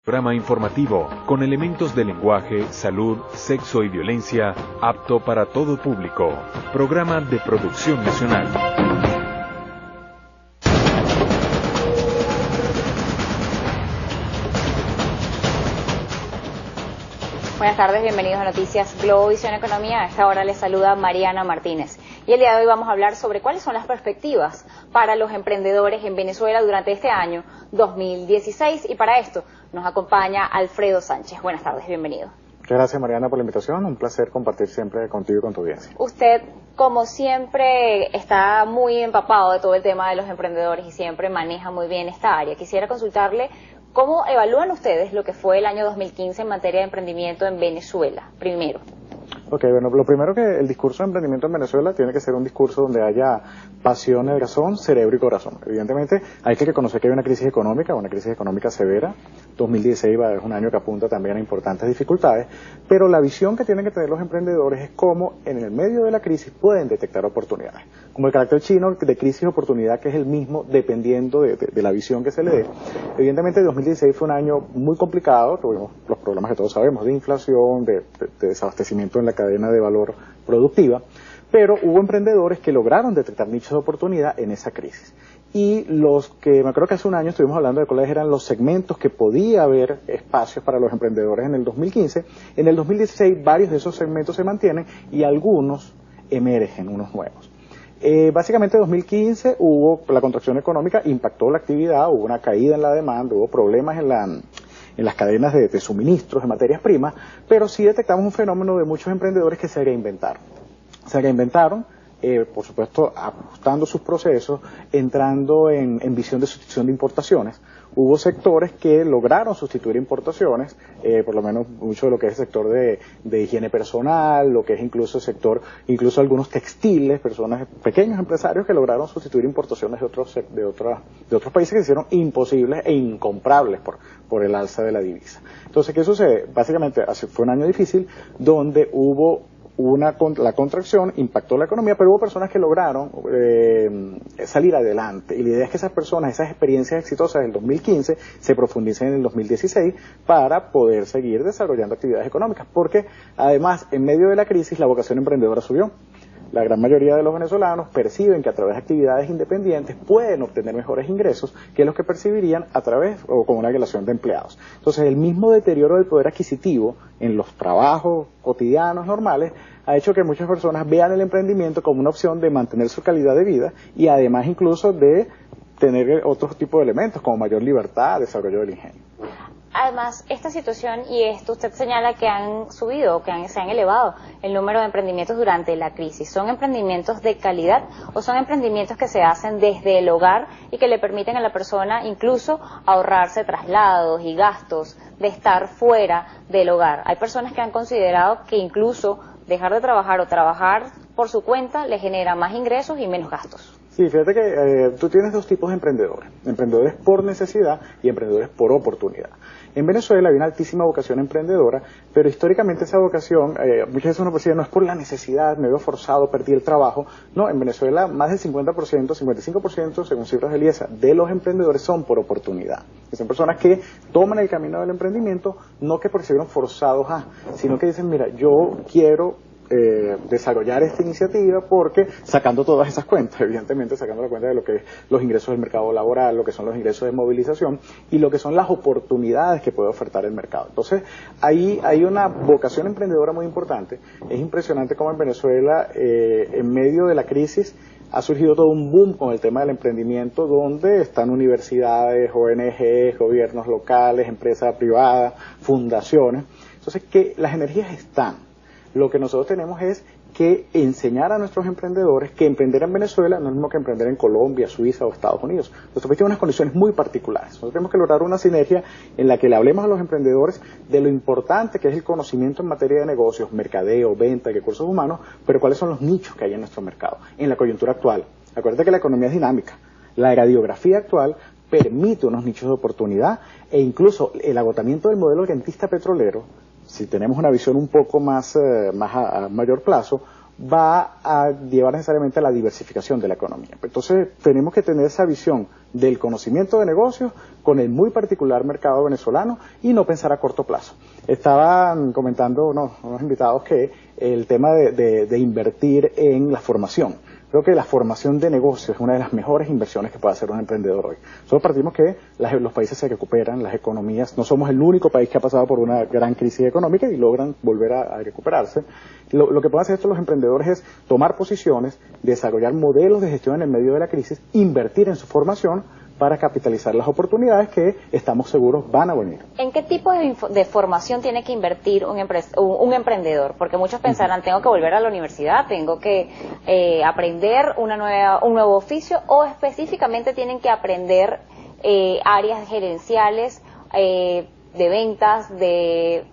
Programa informativo con elementos de lenguaje, salud, sexo y violencia, apto para todo público. Programa de producción nacional. Buenas tardes, bienvenidos a Noticias Globovisión Economía. A esta hora les saluda Mariana Martínez. Y el día de hoy vamos a hablar sobre cuáles son las perspectivas para los emprendedores en Venezuela durante este año 2016. Y para esto nos acompaña Alfredo Sánchez. Buenas tardes, bienvenido. Muchas gracias, Mariana, por la invitación. Un placer compartir siempre contigo y con tu audiencia. Usted, como siempre, está muy empapado de todo el tema de los emprendedores y siempre maneja muy bien esta área. Quisiera consultarle cómo evalúan ustedes lo que fue el año 2015 en materia de emprendimiento en Venezuela, primero. Ok, bueno, lo primero que el discurso de emprendimiento en Venezuela tiene que ser un discurso donde haya pasión, razón, cerebro y corazón. Evidentemente hay que reconocer que hay una crisis económica severa. 2016 es un año que apunta también a importantes dificultades, pero la visión que tienen que tener los emprendedores es cómo en el medio de la crisis pueden detectar oportunidades. Como el carácter chino de crisis y oportunidad, que es el mismo dependiendo de la visión que se le dé. Evidentemente 2016 fue un año muy complicado, tuvimos los problemas que todos sabemos de inflación, de desabastecimiento en la cadena de valor productiva, pero hubo emprendedores que lograron detectar nichos de oportunidad en esa crisis. Y los que, me acuerdo que hace un año estuvimos hablando de cuáles eran los segmentos que podía haber espacios para los emprendedores en el 2015, en el 2016 varios de esos segmentos se mantienen y algunos emergen, unos nuevos. Básicamente en 2015 hubo la contracción económica, impactó la actividad, hubo una caída en la demanda, hubo problemas en las cadenas de suministros de materias primas, pero sí detectamos un fenómeno de muchos emprendedores que se reinventaron. Por supuesto, ajustando sus procesos, entrando en visión de sustitución de importaciones. Hubo sectores que lograron sustituir importaciones, por lo menos mucho de lo que es el sector de higiene personal, lo que es incluso el sector, incluso algunos textiles, pequeños empresarios que lograron sustituir importaciones de otros países que se hicieron imposibles e incomprables por el alza de la divisa. Entonces, ¿qué sucede? Básicamente fue un año difícil donde hubo la contracción, impactó la economía, pero hubo personas que lograron salir adelante. Y la idea es que esas personas, esas experiencias exitosas del 2015, se profundicen en el 2016 para poder seguir desarrollando actividades económicas. Porque además, en medio de la crisis, la vocación emprendedora subió. La gran mayoría de los venezolanos perciben que a través de actividades independientes pueden obtener mejores ingresos que los que percibirían a través o con una relación de empleados. Entonces, el mismo deterioro del poder adquisitivo en los trabajos cotidianos normales ha hecho que muchas personas vean el emprendimiento como una opción de mantener su calidad de vida y además incluso de tener otros tipos de elementos como mayor libertad, desarrollo del ingenio. Además, esta situación y esto usted señala que han subido, se han elevado el número de emprendimientos durante la crisis. ¿Son emprendimientos de calidad o son emprendimientos que se hacen desde el hogar y que le permiten a la persona incluso ahorrarse traslados y gastos de estar fuera del hogar? Hay personas que han considerado que incluso dejar de trabajar o trabajar por su cuenta le genera más ingresos y menos gastos. Sí, fíjate que tú tienes dos tipos de emprendedores. Emprendedores por necesidad y emprendedores por oportunidad. En Venezuela hay una altísima vocación emprendedora, pero históricamente esa vocación, muchas veces uno percibe, no es por la necesidad, me veo forzado, perdí el trabajo. No, en Venezuela más del 50%, 55%, según cifras del IESA, de los emprendedores son por oportunidad. Que son personas que toman el camino del emprendimiento, no que porque se vieron forzados sino que dicen, mira, yo quiero desarrollar esta iniciativa porque sacando todas esas cuentas, evidentemente sacando la cuenta de lo que es los ingresos del mercado laboral, lo que son los ingresos de movilización y lo que son las oportunidades que puede ofertar el mercado. Entonces, ahí hay una vocación emprendedora muy importante. Es impresionante cómo en Venezuela, en medio de la crisis, ha surgido todo un boom con el tema del emprendimiento, donde están universidades, ONGs, gobiernos locales, empresas privadas, fundaciones. Entonces, que las energías están. Lo que nosotros tenemos es que enseñar a nuestros emprendedores que emprender en Venezuela no es lo mismo que emprender en Colombia, Suiza o Estados Unidos. Nuestro país tiene unas condiciones muy particulares. Nosotros tenemos que lograr una sinergia en la que le hablemos a los emprendedores de lo importante que es el conocimiento en materia de negocios, mercadeo, venta, recursos humanos, pero cuáles son los nichos que hay en nuestro mercado, en la coyuntura actual. Acuérdate que la economía es dinámica. La radiografía actual permite unos nichos de oportunidad e incluso el agotamiento del modelo rentista petrolero, si tenemos una visión un poco más a mayor plazo, va a llevar necesariamente a la diversificación de la economía. Entonces tenemos que tener esa visión del conocimiento de negocios con el muy particular mercado venezolano y no pensar a corto plazo. Estaban comentando unos invitados que el tema de invertir en la formación. Creo que la formación de negocios es una de las mejores inversiones que puede hacer un emprendedor hoy. Nosotros partimos que los países se recuperan, las economías, no somos el único país que ha pasado por una gran crisis económica y logran volver a recuperarse. Lo que pueden hacer estos los emprendedores es tomar posiciones, desarrollar modelos de gestión en el medio de la crisis, invertir en su formación para capitalizar las oportunidades que estamos seguros van a venir. ¿En qué tipo de formación tiene que invertir un emprendedor? Porque muchos pensarán, tengo que volver a la universidad, tengo que aprender un nuevo oficio, o específicamente tienen que aprender áreas gerenciales, de ventas, de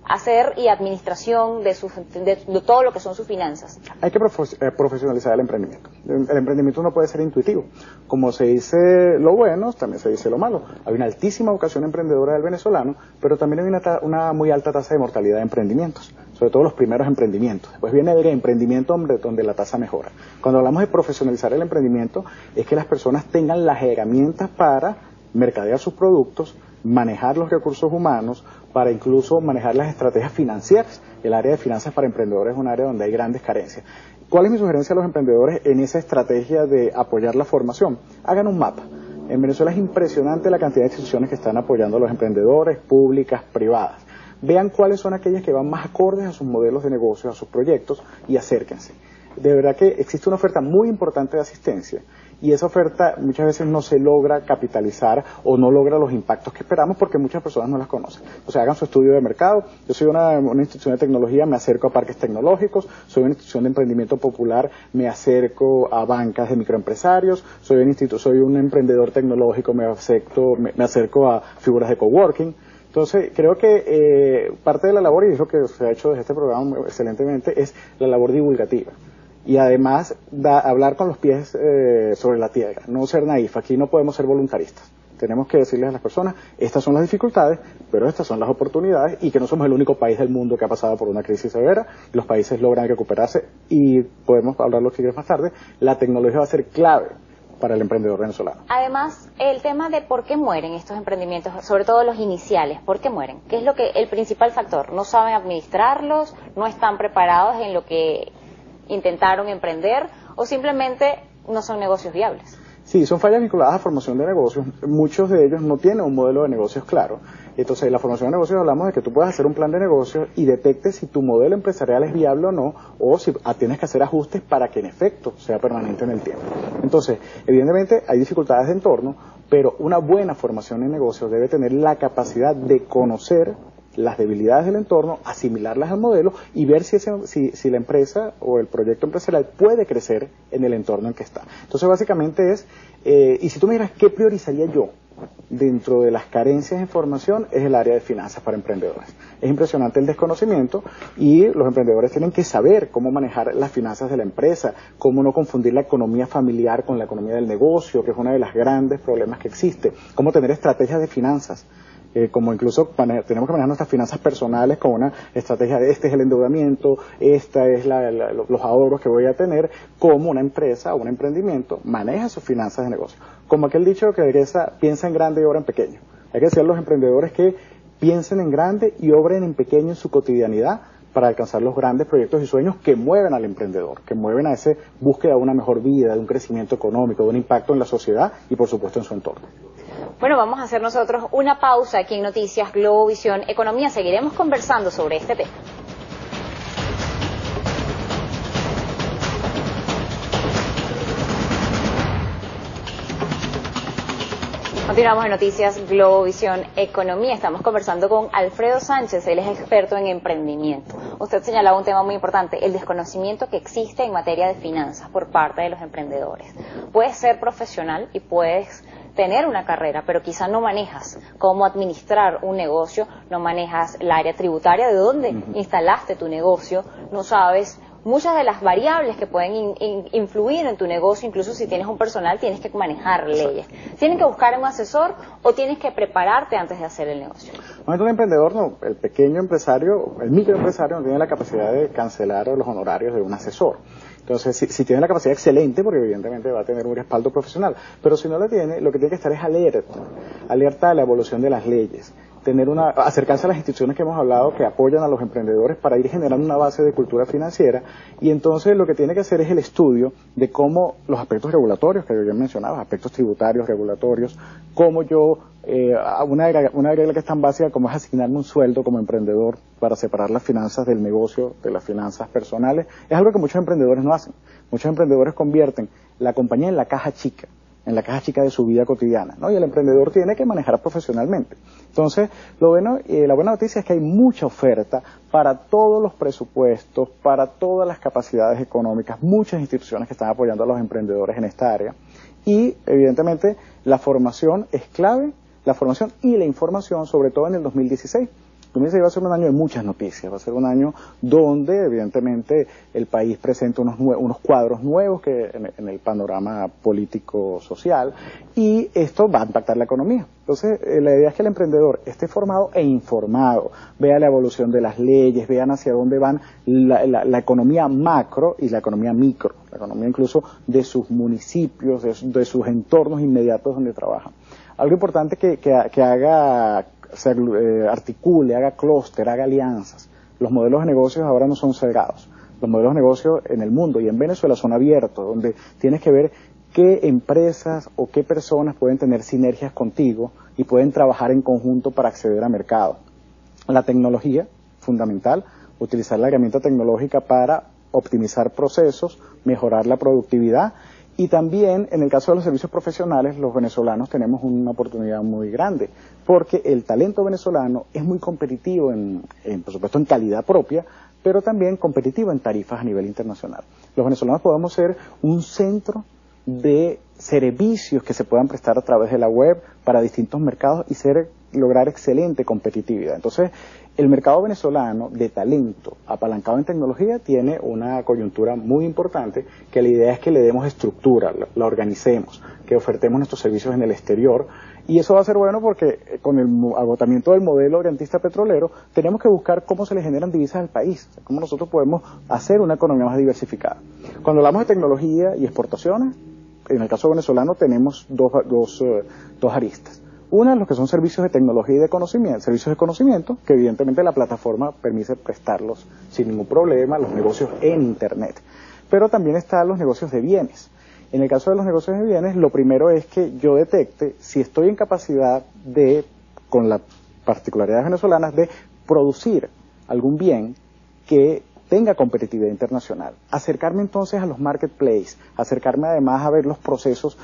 hacer y administración de todo lo que son sus finanzas. Hay que profesionalizar el emprendimiento. El emprendimiento no puede ser intuitivo. Como se dice lo bueno, también se dice lo malo. Hay una altísima vocación emprendedora del venezolano, pero también hay una muy alta tasa de mortalidad de emprendimientos, sobre todo los primeros emprendimientos. Después viene el emprendimiento donde la tasa mejora. Cuando hablamos de profesionalizar el emprendimiento, es que las personas tengan las herramientas para mercadear sus productos, manejar los recursos humanos, para incluso manejar las estrategias financieras. El área de finanzas para emprendedores es un área donde hay grandes carencias. ¿Cuál es mi sugerencia a los emprendedores en esa estrategia de apoyar la formación? Hagan un mapa. En Venezuela es impresionante la cantidad de instituciones que están apoyando a los emprendedores, públicas, privadas. Vean cuáles son aquellas que van más acordes a sus modelos de negocios, a sus proyectos, y acérquense. De verdad que existe una oferta muy importante de asistencia, y esa oferta muchas veces no se logra capitalizar o no logra los impactos que esperamos porque muchas personas no las conocen. O sea, hagan su estudio de mercado. Yo soy una institución de tecnología, me acerco a parques tecnológicos. Soy una institución de emprendimiento popular, me acerco a bancas de microempresarios. Soy un emprendedor tecnológico, me acerco a figuras de coworking. Entonces, creo que parte de la labor, y es lo que se ha hecho desde este programa excelentemente, es la labor divulgativa. Y además, hablar con los pies sobre la tierra, no ser naif. Aquí no podemos ser voluntaristas. Tenemos que decirles a las personas, estas son las dificultades, pero estas son las oportunidades, y que no somos el único país del mundo que ha pasado por una crisis severa. Los países logran recuperarse, y podemos hablar lo que quieras más tarde. La tecnología va a ser clave para el emprendedor venezolano. Además, el tema de por qué mueren estos emprendimientos, sobre todo los iniciales, ¿por qué mueren? ¿Qué es el principal factor? ¿No saben administrarlos? ¿No están preparados en lo que intentaron emprender? ¿O simplemente no son negocios viables? Sí, son fallas vinculadas a formación de negocios. Muchos de ellos no tienen un modelo de negocios claro. Entonces, en la formación de negocios hablamos de que tú puedes hacer un plan de negocios y detectes si tu modelo empresarial es viable o no, o si tienes que hacer ajustes para que en efecto sea permanente en el tiempo. Entonces, evidentemente hay dificultades de entorno, pero una buena formación en negocios debe tener la capacidad de conocer las debilidades del entorno, asimilarlas al modelo y ver si la empresa o el proyecto empresarial puede crecer en el entorno en que está. Entonces, básicamente y si tú me dirás, ¿qué priorizaría yo dentro de las carencias en formación? Es el área de finanzas para emprendedores. Es impresionante el desconocimiento, y los emprendedores tienen que saber cómo manejar las finanzas de la empresa, cómo no confundir la economía familiar con la economía del negocio, que es uno de los grandes problemas que existe, cómo tener estrategias de finanzas. Como incluso tenemos que manejar nuestras finanzas personales con una estrategia de este es el endeudamiento, esta es los ahorros que voy a tener, como una empresa o un emprendimiento maneja sus finanzas de negocio. Como aquel dicho que regresa, piensa en grande y obra en pequeño. Hay que decir a los emprendedores que piensen en grande y obren en pequeño en su cotidianidad para alcanzar los grandes proyectos y sueños que mueven al emprendedor, que mueven a esa búsqueda de una mejor vida, de un crecimiento económico, de un impacto en la sociedad y por supuesto en su entorno. Bueno, vamos a hacer nosotros una pausa aquí en Noticias Globovisión Economía. Seguiremos conversando sobre este tema. Continuamos en Noticias Globovisión Economía. Estamos conversando con Alfredo Sánchez, él es experto en emprendimiento. Usted señalaba un tema muy importante, el desconocimiento que existe en materia de finanzas por parte de los emprendedores. Puedes ser profesional y puedes tener una carrera, pero quizá no manejas cómo administrar un negocio, no manejas el área tributaria de dónde instalaste tu negocio, no sabes muchas de las variables que pueden influir en tu negocio, incluso si tienes un personal, tienes que manejar leyes. ¿Tienes que buscar un asesor o tienes que prepararte antes de hacer el negocio? Un emprendedor, no, el pequeño empresario, el microempresario no tiene la capacidad de cancelar los honorarios de un asesor. Entonces, si tiene la capacidad excelente, porque evidentemente va a tener un respaldo profesional, pero si no la tiene, lo que tiene que estar es alerta a la evolución de las leyes, acercarse a las instituciones que hemos hablado que apoyan a los emprendedores para ir generando una base de cultura financiera, y entonces lo que tiene que hacer es el estudio de cómo los aspectos regulatorios que yo ya mencionaba, aspectos tributarios, regulatorios, cómo yo, una regla que es tan básica como es asignarme un sueldo como emprendedor para separar las finanzas del negocio de las finanzas personales, es algo que muchos emprendedores no hacen. Muchos emprendedores convierten la compañía en la caja chica de su vida cotidiana, ¿no? Y el emprendedor tiene que manejar profesionalmente. Entonces, la buena noticia es que hay mucha oferta para todos los presupuestos, para todas las capacidades económicas, muchas instituciones que están apoyando a los emprendedores en esta área. Y, evidentemente, la formación es clave, la formación y la información, sobre todo en el 2016. 2016 va a ser un año de muchas noticias, va a ser un año donde evidentemente el país presenta unos cuadros nuevos que en el panorama político-social, y esto va a impactar la economía. Entonces, la idea es que el emprendedor esté formado e informado, vea la evolución de las leyes, vean hacia dónde van la economía macro y la economía micro, la economía incluso de sus municipios, de sus entornos inmediatos donde trabajan. Algo importante que haga, se articule, haga clúster, haga alianzas. Los modelos de negocios ahora no son cerrados. Los modelos de negocio en el mundo y en Venezuela son abiertos, donde tienes que ver qué empresas o qué personas pueden tener sinergias contigo y pueden trabajar en conjunto para acceder a mercado. La tecnología, fundamental, utilizar la herramienta tecnológica para optimizar procesos, mejorar la productividad. Y también, en el caso de los servicios profesionales, los venezolanos tenemos una oportunidad muy grande, porque el talento venezolano es muy competitivo, por supuesto, en calidad propia, pero también competitivo en tarifas a nivel internacional. Los venezolanos podemos ser un centro de servicios que se puedan prestar a través de la web para distintos mercados y lograr excelente competitividad. Entonces, el mercado venezolano de talento apalancado en tecnología tiene una coyuntura muy importante, que la idea es que le demos estructura, la organicemos, que ofertemos nuestros servicios en el exterior, y eso va a ser bueno porque con el agotamiento del modelo garantista petrolero tenemos que buscar cómo se le generan divisas al país, o sea, cómo nosotros podemos hacer una economía más diversificada. Cuando hablamos de tecnología y exportaciones, en el caso venezolano tenemos dos aristas. Una, los que son servicios de tecnología y de conocimiento, que evidentemente la plataforma permite prestarlos sin ningún problema, los negocios en Internet. Pero también están los negocios de bienes. En el caso de los negocios de bienes, lo primero es que yo detecte si estoy en capacidad de, con las particularidades venezolanas, de producir algún bien que tenga competitividad internacional. Acercarme entonces a los marketplaces, acercarme además a ver los procesos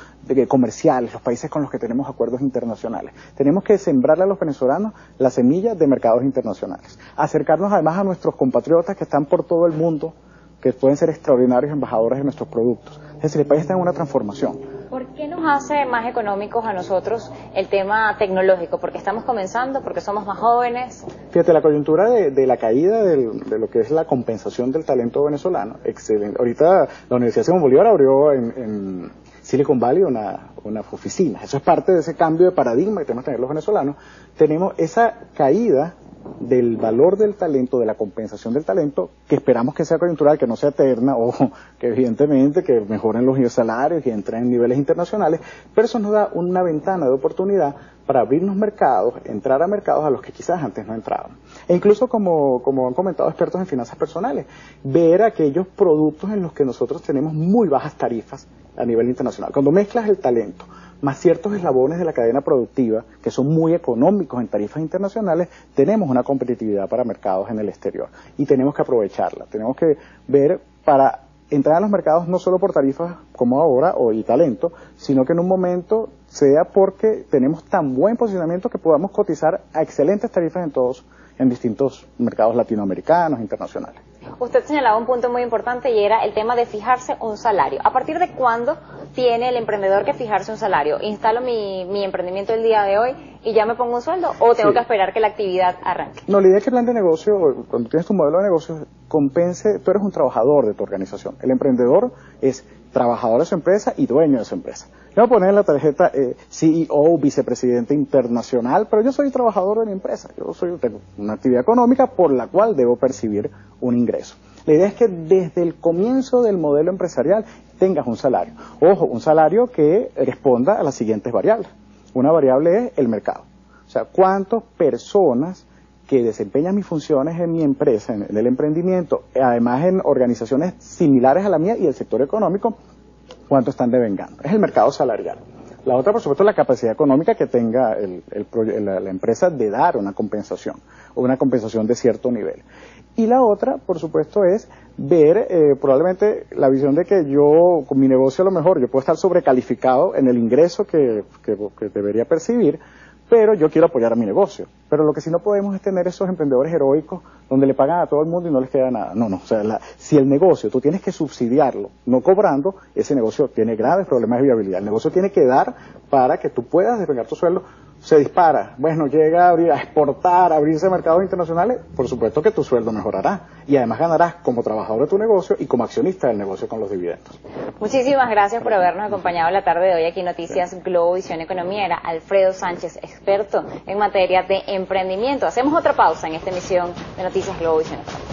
comerciales, los países con los que tenemos acuerdos internacionales. Tenemos que sembrarle a los venezolanos la semilla de mercados internacionales. Acercarnos además a nuestros compatriotas que están por todo el mundo, que pueden ser extraordinarios embajadores de nuestros productos. Es decir, el país está en una transformación. ¿Por qué nos hace más económicos a nosotros el tema tecnológico? ¿Porque estamos comenzando? ¿Porque somos más jóvenes? Fíjate, la coyuntura de la caída de lo que es la compensación del talento venezolano, excelente. Ahorita la Universidad Simón Bolívar abrió en Silicon Valley una oficina. Eso es parte de ese cambio de paradigma que tenemos que tener los venezolanos. Tenemos esa caída del valor del talento, de la compensación del talento, que esperamos que sea coyuntural, que no sea eterna, o que evidentemente que mejoren los salarios y entren en niveles internacionales, pero eso nos da una ventana de oportunidad para abrirnos mercados, entrar a mercados a los que quizás antes no entraban. E incluso, como han comentado expertos en finanzas personales, ver aquellos productos en los que nosotros tenemos muy bajas tarifas a nivel internacional. Cuando mezclas el talento más ciertos eslabones de la cadena productiva, que son muy económicos en tarifas internacionales, tenemos una competitividad para mercados en el exterior. Y tenemos que aprovecharla. Tenemos que ver para entrar a los mercados no solo por tarifas como ahora y talento, sino que en un momento sea porque tenemos tan buen posicionamiento que podamos cotizar a excelentes tarifas en distintos mercados latinoamericanos, internacionales. Usted señalaba un punto muy importante y era el tema de fijarse un salario. ¿A partir de cuándo tiene el emprendedor que fijarse un salario? ¿Instalo mi emprendimiento el día de hoy y ya me pongo un sueldo o tengo que esperar que la actividad arranque? No, la idea es que el plan de negocio, cuando tienes tu modelo de negocio, compense, tú eres un trabajador de tu organización. El emprendedor es trabajador de su empresa y dueño de su empresa. Yo voy a poner en la tarjeta CEO, vicepresidente internacional, pero yo soy trabajador de mi empresa. Tengo una actividad económica por la cual debo percibir un ingreso. La idea es que desde el comienzo del modelo empresarial tengas un salario. Ojo, un salario que responda a las siguientes variables. Una variable es el mercado. O sea, cuántas personas que desempeñan mis funciones en mi empresa, en el emprendimiento, además en organizaciones similares a la mía y el sector económico, cuánto están devengando. Es el mercado salarial. La otra, por supuesto, es la capacidad económica que tenga la empresa de dar una compensación, o una compensación de cierto nivel. Y la otra, por supuesto, es ver probablemente la visión de que yo, con mi negocio a lo mejor, yo puedo estar sobrecalificado en el ingreso que debería percibir, pero yo quiero apoyar a mi negocio. Pero lo que sí no podemos es tener esos emprendedores heroicos donde le pagan a todo el mundo y no les queda nada. No, o sea, si el negocio tú tienes que subsidiarlo, no cobrando, ese negocio tiene graves problemas de viabilidad. El negocio tiene que dar para que tú puedas despegar tu sueldo. Se dispara, bueno, llega a exportar, a abrirse a mercados internacionales, por supuesto que tu sueldo mejorará y además ganarás como trabajador de tu negocio y como accionista del negocio con los dividendos. Muchísimas gracias por habernos acompañado la tarde de hoy aquí en Noticias Globo Visión Economía. Era Alfredo Sánchez, experto en materia de emprendimiento. Hacemos otra pausa en esta emisión de Noticias Globo Visión Economía.